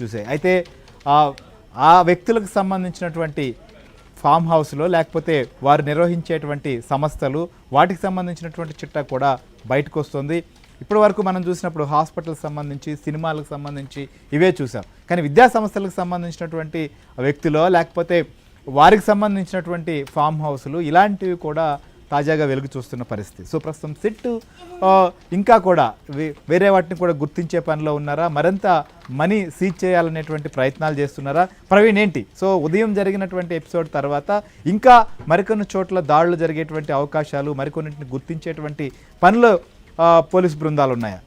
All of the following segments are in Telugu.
చూసాయి. అయితే ఆ వ్యక్తులకు సంబంధించినటువంటి ఫామ్ హౌస్లో లేకపోతే వారు నిర్వహించేటువంటి సంస్థలు వాటికి సంబంధించినటువంటి చిట్టా కూడా బయటకు వస్తుంది. ఇప్పటి వరకు మనం చూసినప్పుడు హాస్పిటల్కి సంబంధించి సినిమాలకు సంబంధించి ఇవే చూసాం. కానీ విద్యా సంస్థలకు సంబంధించినటువంటి వ్యక్తులు లేకపోతే వారికి సంబంధించినటువంటి ఫామ్ హౌస్లు ఇలాంటివి కూడా తాజాగా వెలుగు చూస్తున్న పరిస్థితి. సో ప్రస్తుతం సిట్ ఇంకా కూడా వేరే వాటిని కూడా గుర్తించే పనిలో ఉన్నారా, మరింత మనీ సీజ్ చేయాలనేటువంటి ప్రయత్నాలు చేస్తున్నారా? ప్రవీణ్ ఏంటి? సో ఉదయం జరిగినటువంటి ఎపిసోడ్ తర్వాత ఇంకా మరికొన్ని చోట్ల దాడులు జరిగేటువంటి అవకాశాలు, మరికొన్నింటిని గుర్తించేటువంటి పనిలో పోలీసు బృందాలు ఉన్నాయా?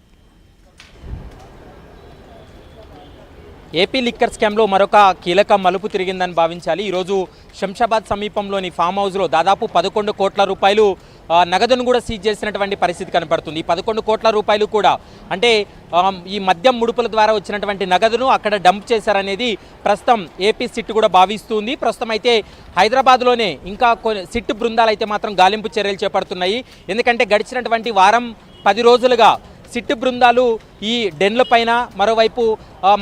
ఏపీ లిక్కర్ స్కామ్లో మరొక కీలక మలుపు తిరిగిందని భావించాలి. ఈరోజు శంషాబాద్ సమీపంలోని ఫామ్ హౌస్లో దాదాపు 11 కోట్ల రూపాయలు నగదును కూడా సీజ్ చేసినటువంటి పరిస్థితి కనపడుతుంది. 11 కోట్ల రూపాయలు కూడా అంటే ఈ మద్యం ముడుపుల ద్వారా వచ్చినటువంటి నగదును అక్కడ డంప్ చేశారనేది ప్రస్తుతం ఏపీ సిట్ కూడా భావిస్తుంది. ప్రస్తుతం అయితే హైదరాబాద్లోనే ఇంకా సిట్ బృందాలు అయితే మాత్రం గాలింపు చర్యలు చేపడుతున్నాయి. ఎందుకంటే గడిచినటువంటి వారం 10 రోజులుగా సిట్ బృందాలు ఈ డెన్ల పైన, మరోవైపు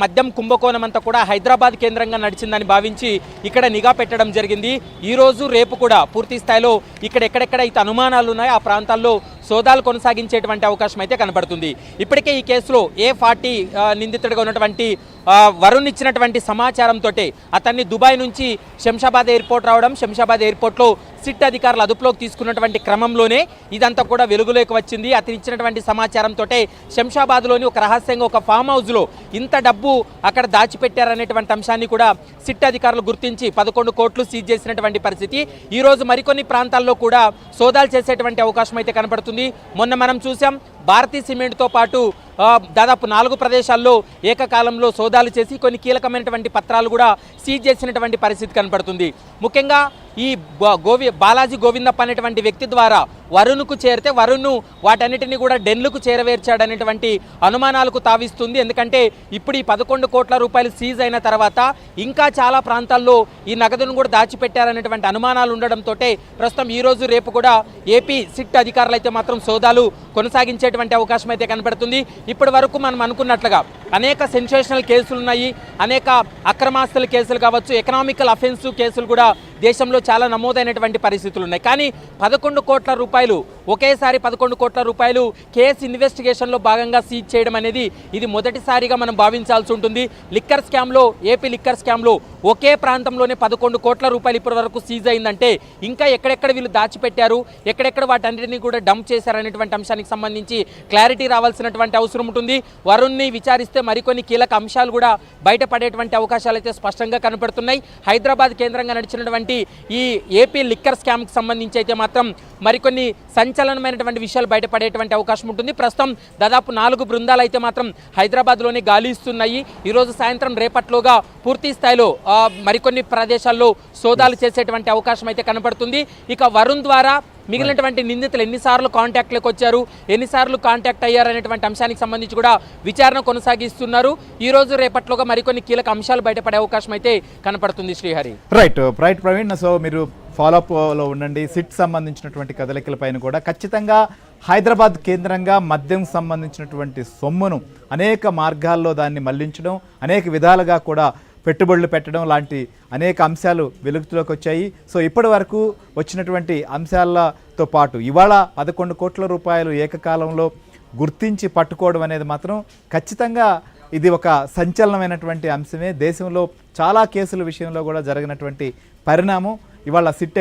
మద్యం కుంభకోణం అంతా కూడా హైదరాబాద్ కేంద్రంగా నడిచిందని భావించి ఇక్కడ నిఘా పెట్టడం జరిగింది. ఈరోజు రేపు కూడా పూర్తి స్థాయిలో ఇక్కడ ఎక్కడెక్కడైతే అనుమానాలు ఉన్నాయో ఆ ప్రాంతాల్లో సోదాలు కొనసాగించేటువంటి అవకాశం అయితే కనబడుతుంది. ఇప్పటికే ఈ కేసులో A40 నిందితుడిగా ఉన్నటువంటి వరుణ్ ఇచ్చినటువంటి సమాచారంతో అతన్ని దుబాయ్ నుంచి శంషాబాద్ ఎయిర్పోర్ట్ రావడం, శంషాబాద్ ఎయిర్పోర్ట్లో సిట్ అధికారులు అదుపులోకి తీసుకున్నటువంటి క్రమంలోనే ఇదంతా కూడా వెలుగులోకి వచ్చింది. అతను ఇచ్చినటువంటి సమాచారంతో శంషాబాద్లోని ఒక రహస్యంగా ఒక ఫామ్ హౌస్లో ఇంత డబ్బు అక్కడ దాచిపెట్టారనేటువంటి అంశాన్ని కూడా సిట్ అధికారులు గుర్తించి 11 కోట్లు సీజ్ చేసినటువంటి పరిస్థితి. ఈరోజు మరికొన్ని ప్రాంతాల్లో కూడా సోదాలు చేసేటువంటి అవకాశం అయితే కనపడుతుంది. మొన్న మనం చూసాం భారతీ సిమెంట్తో పాటు దాదాపు 4 ప్రదేశాల్లో ఏకకాలంలో సోదాలు చేసి కొన్ని కీలకమైనటువంటి పత్రాలు కూడా సీజ్ చేసినటువంటి పరిస్థితి కనపడుతుంది. ముఖ్యంగా ఈ బాలాజీ గోవిందప్ప అనేటువంటి వ్యక్తి ద్వారా వరుణ్కు చేరితే వరుణ్ వాటన్నిటిని కూడా డెన్లకు చేరవేర్చాడనేటువంటి అనుమానాలకు తావిస్తుంది. ఎందుకంటే ఇప్పుడు ఈ 11 కోట్ల రూపాయలు సీజ్ అయిన తర్వాత ఇంకా చాలా ప్రాంతాల్లో ఈ నగదును కూడా దాచిపెట్టారనేటువంటి అనుమానాలు ఉండడంతో ప్రస్తుతం ఈరోజు రేపు కూడా ఏపీ సిట్ అధికారులు అయితే మాత్రం సోదాలు కొనసాగించేటువంటి అవకాశం అయితే కనపడుతుంది. ఇప్పటి వరకు మనం అనుకున్నట్లుగా అనేక సెన్సేషనల్ కేసులు ఉన్నాయి, అనేక అక్రమాస్తుల కేసులు కావచ్చు, ఎకనామికల్ అఫెన్సివ్ కేసులు కూడా దేశంలో చాలా నమోదైనటువంటి పరిస్థితులు ఉన్నాయి. కానీ 11 కోట్ల రూపాయలు ఒకేసారి 11 కోట్ల రూపాయలు కేసు ఇన్వెస్టిగేషన్లో భాగంగా సీజ్ చేయడం అనేది ఇది మొదటిసారిగా మనం భావించాల్సి ఉంటుంది. లిక్కర్ స్కామ్లో, ఏపీ లిక్కర్ స్కామ్లో ఒకే ప్రాంతంలోనే 11 కోట్ల రూపాయలు ఇప్పటి వరకు సీజ్ అయిందంటే ఇంకా ఎక్కడెక్కడ వీళ్ళు దాచిపెట్టారు, ఎక్కడెక్కడ వాటన్నిటిని కూడా డంప్ చేశారనేటువంటి అంశానికి సంబంధించి క్లారిటీ రావాల్సినటువంటి అవసరం ఉంటుంది. వరుణ్ని విచారిస్తే మరికొన్ని కీలక అంశాలు కూడా బయటపడేటువంటి అవకాశాలు అయితే స్పష్టంగా కనపడుతున్నాయి. హైదరాబాద్ కేంద్రంగా నడిచినటువంటి ఈ ఏపీ లిక్కర్ స్కామ్కి సంబంధించి అయితే మాత్రం మరికొన్ని సంచలనమైనటువంటి విషయాలు బయటపడేటువంటి అవకాశం ఉంటుంది. ప్రస్తుతం దాదాపు 4 బృందాలు అయితే మాత్రం హైదరాబాద్లోనే గాలిస్తున్నాయి. ఈరోజు సాయంత్రం రేపట్లోగా పూర్తి స్థాయిలో మరికొన్ని ప్రదేశాల్లో సోదాలు చేసేటువంటి అవకాశం అయితే కనపడుతుంది. ఇక వరుణ్ ద్వారా మిగిలినటువంటి నిందితులు ఎన్నిసార్లు కాంటాక్ట్లోకి వచ్చారు, ఎన్నిసార్లు కాంటాక్ట్ అయ్యారనేటువంటి అంశానికి సంబంధించి కూడా విచారణ కొనసాగిస్తున్నారు. ఈ రోజు రేపట్లోగా మరికొన్ని కీలక అంశాలు బయటపడే అవకాశం అయితే కనపడుతుంది. శ్రీహరి రైట్ ప్రవీణ్, సో మీరు ఫాలోఅప్లో ఉండండి. సిట్ సంబంధించినటువంటి కదలికలపైన కూడా ఖచ్చితంగా హైదరాబాద్ కేంద్రంగా మద్యం సంబంధించినటువంటి సొమ్మును అనేక మార్గాల్లో దాన్ని మళ్లించడం, అనేక విధాలుగా కూడా పెట్టుబడులు పెట్టడం లాంటి అనేక అంశాలు వెలుగులోకి వచ్చాయి. సో ఇప్పటి వరకు వచ్చినటువంటి అంశాలతో పాటు ఇవాళ 11 కోట్ల రూపాయలు ఏకకాలంలో గుర్తించి పట్టుకోవడం అనేది మాత్రం ఖచ్చితంగా ఇది ఒక సంచలనమైనటువంటి అంశమే. దేశంలో చాలా కేసుల విషయంలో కూడా జరిగినటువంటి పరిణామం ఇవాళ సిట్ అయితే